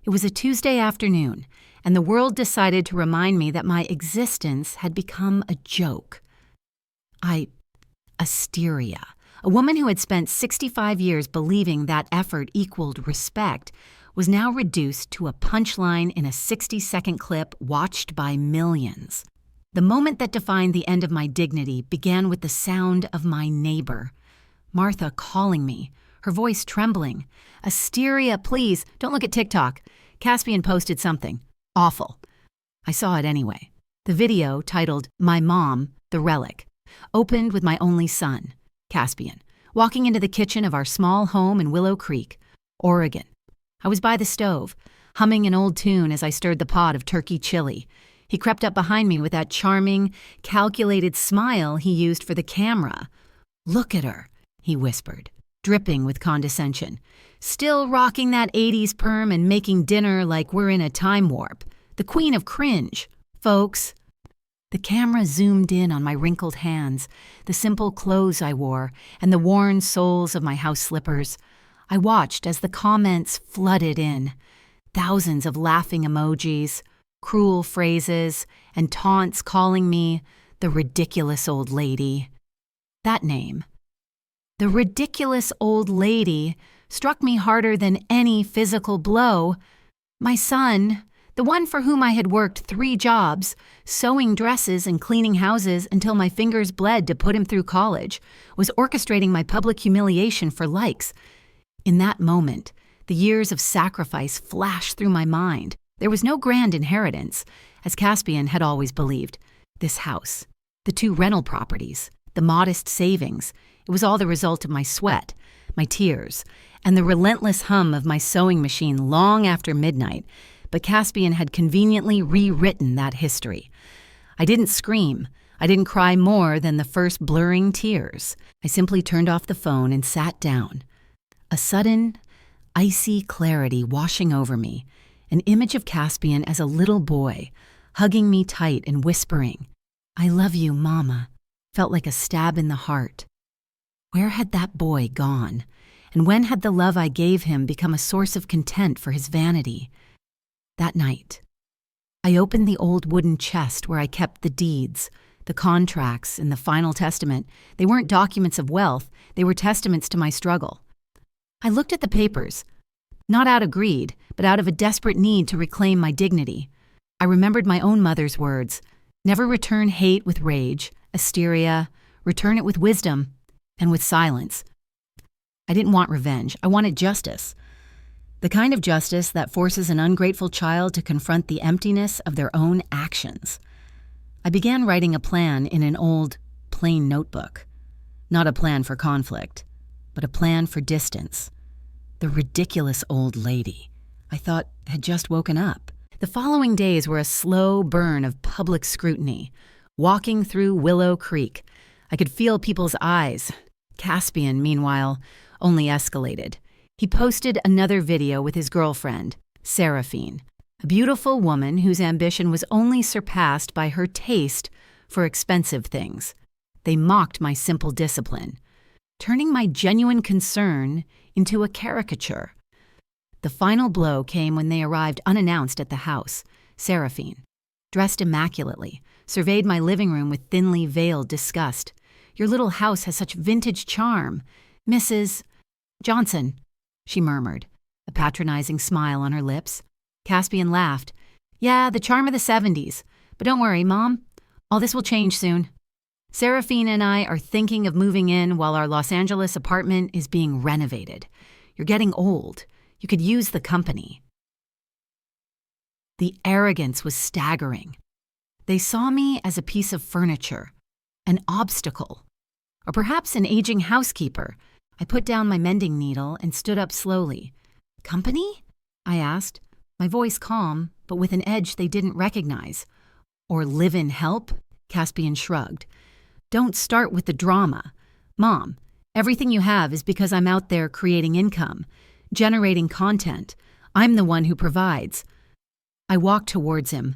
It was a Tuesday afternoon, and the world decided to remind me that my existence had become a joke. Asteria, a woman who had spent 65 years believing that effort equaled respect, was now reduced to a punchline in a 60-second clip watched by millions. The moment that defined the end of my dignity began with the sound of my neighbor, Martha, calling me, her voice trembling. "Asteria, please, don't look at TikTok. Caspian posted something. Awful." I saw it anyway. The video, titled "My Mom, the Relic," opened with my only son, Caspian, walking into the kitchen of our small home in Willow Creek, Oregon. I was by the stove, humming an old tune as I stirred the pot of turkey chili. He crept up behind me with that charming, calculated smile he used for the camera. "Look at her," he whispered, dripping with condescension. "Still rocking that 80s perm and making dinner like we're in a time warp. The queen of cringe, folks." The camera zoomed in on my wrinkled hands, the simple clothes I wore, and the worn soles of my house slippers. I watched as the comments flooded in. Thousands of laughing emojis, cruel phrases, and taunts calling me the ridiculous old lady. That name, the ridiculous old lady, struck me harder than any physical blow. My son, the one for whom I had worked 3 jobs, sewing dresses and cleaning houses until my fingers bled to put him through college, was orchestrating my public humiliation for likes. In that moment, the years of sacrifice flashed through my mind. There was no grand inheritance, as Caspian had always believed. This house, the 2 rental properties, the modest savings, it was all the result of my sweat, my tears, and the relentless hum of my sewing machine long after midnight. But Caspian had conveniently rewritten that history. I didn't scream. I didn't cry more than the first blurring tears. I simply turned off the phone and sat down. A sudden, icy clarity washing over me, an image of Caspian as a little boy, hugging me tight and whispering, "I love you, Mama," felt like a stab in the heart. Where had that boy gone? And when had the love I gave him become a source of content for his vanity? That night, I opened the old wooden chest where I kept the deeds, the contracts, and the final testament. They weren't documents of wealth, they were testaments to my struggle. I looked at the papers, not out of greed, but out of a desperate need to reclaim my dignity. I remembered my own mother's words, "Never return hate with rage, Asteria, return it with wisdom and with silence." I didn't want revenge, I wanted justice. The kind of justice that forces an ungrateful child to confront the emptiness of their own actions. I began writing a plan in an old, plain notebook. Not a plan for conflict, but a plan for distance. The ridiculous old lady, I thought, had just woken up. The following days were a slow burn of public scrutiny. Walking through Willow Creek, I could feel people's eyes. Caspian, meanwhile, only escalated. He posted another video with his girlfriend, Seraphine, a beautiful woman whose ambition was only surpassed by her taste for expensive things. They mocked my simple discipline, turning my genuine concern into a caricature. The final blow came when they arrived unannounced at the house. Seraphine, dressed immaculately, surveyed my living room with thinly veiled disgust. "Your little house has such vintage charm, Mrs. Johnson," she murmured, a patronizing smile on her lips. Caspian laughed. "Yeah, the charm of the 70s. But don't worry, Mom. All this will change soon. Seraphine and I are thinking of moving in while our Los Angeles apartment is being renovated. You're getting old. You could use the company." The arrogance was staggering. They saw me as a piece of furniture, an obstacle, or perhaps an aging housekeeper. I put down my mending needle and stood up slowly. "Company?" I asked, my voice calm, but with an edge they didn't recognize. "Or live-in help?" Caspian shrugged. "Don't start with the drama. Mom, everything you have is because I'm out there creating income, generating content. I'm the one who provides." I walked towards him.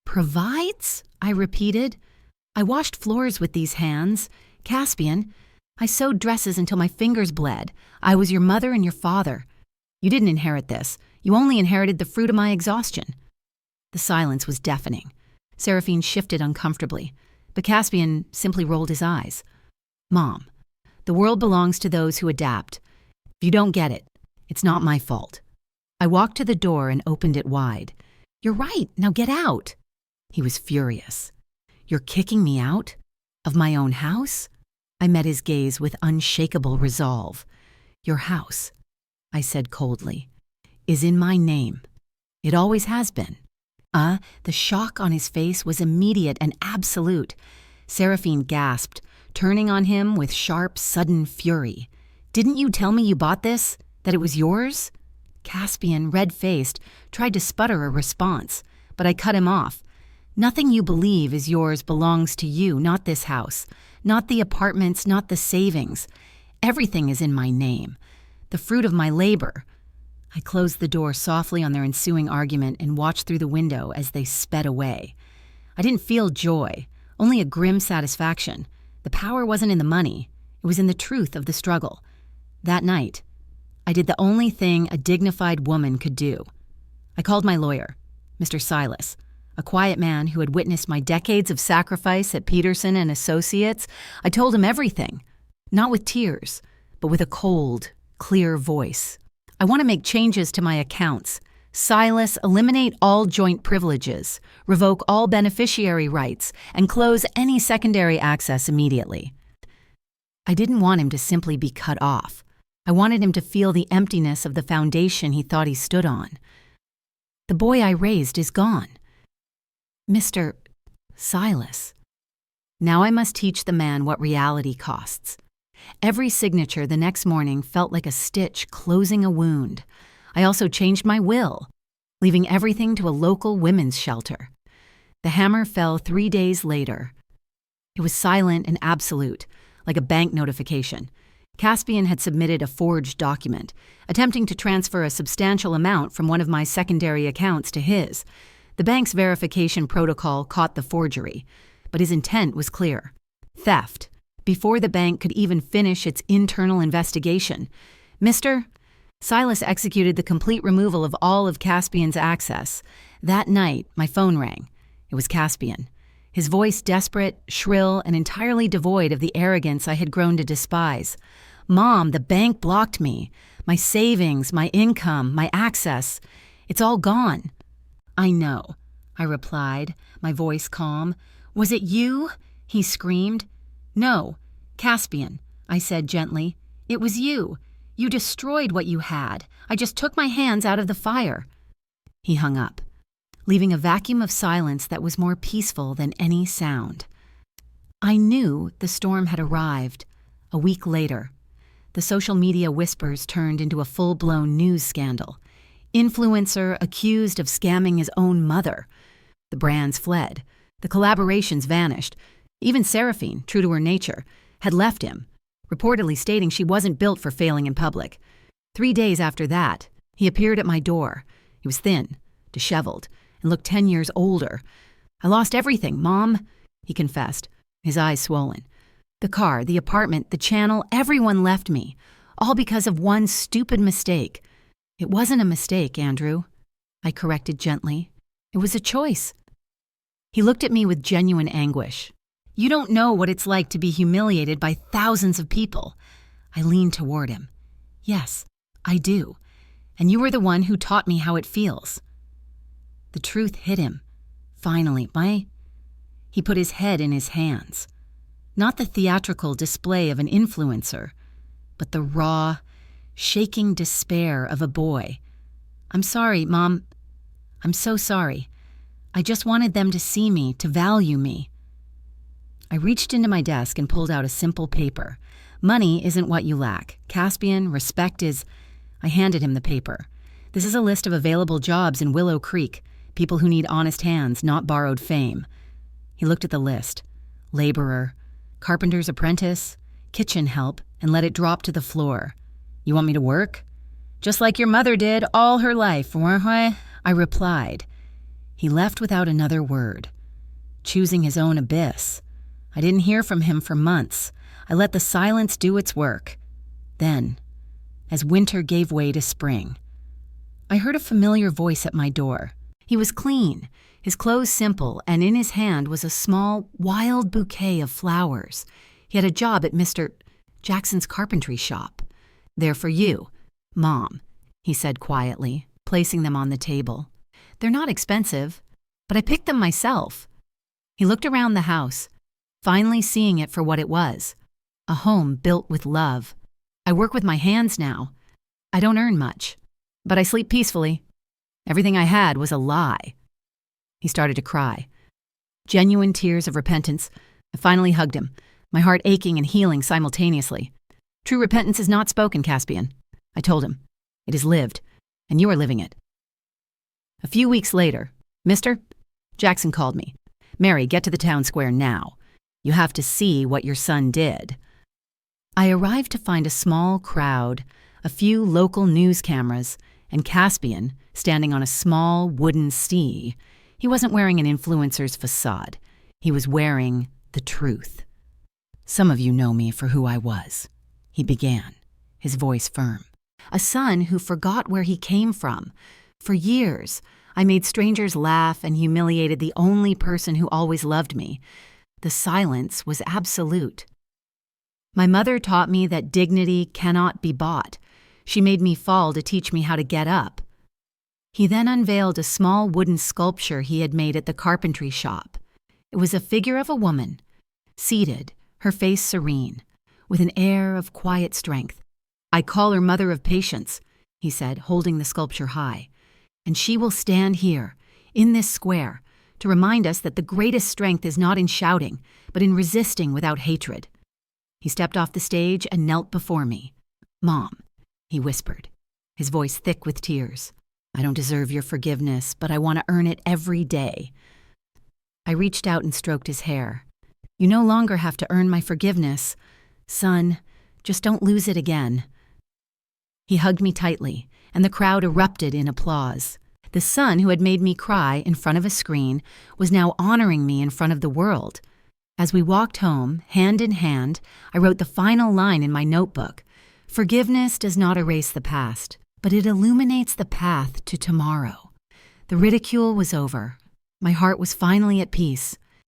"Provides?" I repeated. "I washed floors with these hands. Caspian, I sewed dresses until my fingers bled. I was your mother and your father. You didn't inherit this. You only inherited the fruit of my exhaustion." The silence was deafening. Seraphine shifted uncomfortably, but Caspian simply rolled his eyes. "Mom, the world belongs to those who adapt. If you don't get it, it's not my fault." I walked to the door and opened it wide. "You're right, now get out." He was furious. "You're kicking me out? Of my own house?" I met his gaze with unshakable resolve. "Your house," I said coldly, "is in my name. It always has been." The shock on his face was immediate and absolute. Seraphine gasped, turning on him with sharp, sudden fury. "Didn't you tell me you bought this? That it was yours?" Caspian, red-faced, tried to sputter a response, but I cut him off. "Nothing you believe is yours belongs to you, not this house, not the apartments, not the savings. Everything is in my name, the fruit of my labor." I closed the door softly on their ensuing argument and watched through the window as they sped away. I didn't feel joy, only a grim satisfaction. The power wasn't in the money, it was in the truth of the struggle. That night, I did the only thing a dignified woman could do. I called my lawyer, Mr. Silas, a quiet man who had witnessed my decades of sacrifice at Peterson and Associates. I told him everything, not with tears, but with a cold, clear voice. "I want to make changes to my accounts. Silas, eliminate all joint privileges, revoke all beneficiary rights, and close any secondary access immediately." I didn't want him to simply be cut off. I wanted him to feel the emptiness of the foundation he thought he stood on. "The boy I raised is gone." "Mr. Silas." Now I must teach the man what reality costs. Every signature the next morning felt like a stitch closing a wound. I also changed my will, leaving everything to a local women's shelter. The hammer fell 3 days later. It was silent and absolute, like a bank notification. Caspian had submitted a forged document, attempting to transfer a substantial amount from one of my secondary accounts to his. The bank's verification protocol caught the forgery, but his intent was clear: theft, before the bank could even finish its internal investigation. Mr. Silas executed the complete removal of all of Caspian's access. That night, my phone rang. It was Caspian. His voice desperate, shrill, and entirely devoid of the arrogance I had grown to despise. "Mom, the bank blocked me. My savings, my income, my access. It's all gone." "I know," I replied, my voice calm. "Was it you?" he screamed. "No, Caspian," I said gently. "It was you. You destroyed what you had. I just took my hands out of the fire." He hung up, leaving a vacuum of silence that was more peaceful than any sound. I knew the storm had arrived. A week later, the social media whispers turned into a full-blown news scandal. Influencer accused of scamming his own mother. The brands fled. The collaborations vanished. Even Seraphine, true to her nature, had left him, reportedly stating she wasn't built for failing in public. 3 days after that, he appeared at my door. He was thin, disheveled, and looked 10 years older. "I lost everything, Mom," he confessed, his eyes swollen. "The car, the apartment, the channel, everyone left me, all because of one stupid mistake." "It wasn't a mistake, Andrew," I corrected gently. "It was a choice." He looked at me with genuine anguish. "You don't know what it's like to be humiliated by thousands of people." I leaned toward him. "Yes, I do. And you were the one who taught me how it feels." The truth hit him. Finally, He put his head in his hands. Not the theatrical display of an influencer, but the raw, shaking despair of a boy. "I'm sorry, Mom. I'm so sorry. I just wanted them to see me, to value me." I reached into my desk and pulled out a simple paper. "Money isn't what you lack. Caspian, respect is—" I handed him the paper. "This is a list of available jobs in Willow Creek, people who need honest hands, not borrowed fame." He looked at the list. Laborer, carpenter's apprentice, kitchen help, and let it drop to the floor. "You want me to work?" "Just like your mother did all her life, I replied. He left without another word, choosing his own abyss. I didn't hear from him for months. I let the silence do its work. Then, as winter gave way to spring, I heard a familiar voice at my door. He was clean, his clothes simple, and in his hand was a small, wild bouquet of flowers. He had a job at Mr. Jackson's carpentry shop. "They're for you, Mom," he said quietly, placing them on the table. "They're not expensive, but I picked them myself." He looked around the house, finally seeing it for what it was, a home built with love. "I work with my hands now. I don't earn much, but I sleep peacefully. Everything I had was a lie." He started to cry. Genuine tears of repentance. I finally hugged him, my heart aching and healing simultaneously. "True repentance is not spoken, Caspian," I told him. "It is lived, and you are living it." A few weeks later, "Mister," Jackson called me. "Mary, get to the town square now. You have to see what your son did." I arrived to find a small crowd, a few local news cameras, and Caspian standing on a small wooden stee. He wasn't wearing an influencer's facade. He was wearing the truth. "Some of you know me for who I was," he began, his voice firm. "A son who forgot where he came from. For years, I made strangers laugh and humiliated the only person who always loved me. The silence was absolute. My mother taught me that dignity cannot be bought. She made me fall to teach me how to get up." He then unveiled a small wooden sculpture he had made at the carpentry shop. It was a figure of a woman, seated, her face serene, with an air of quiet strength. "I call her Mother of Patience," he said, holding the sculpture high. "And she will stand here, in this square, to remind us that the greatest strength is not in shouting, but in resisting without hatred." He stepped off the stage and knelt before me. "Mom," he whispered, his voice thick with tears, "I don't deserve your forgiveness, but I want to earn it every day." I reached out and stroked his hair. "You no longer have to earn my forgiveness. Son, just don't lose it again." He hugged me tightly, and the crowd erupted in applause. The son who had made me cry in front of a screen was now honoring me in front of the world. As we walked home, hand in hand, I wrote the final line in my notebook. "Forgiveness does not erase the past, but it illuminates the path to tomorrow." The ridicule was over. My heart was finally at peace.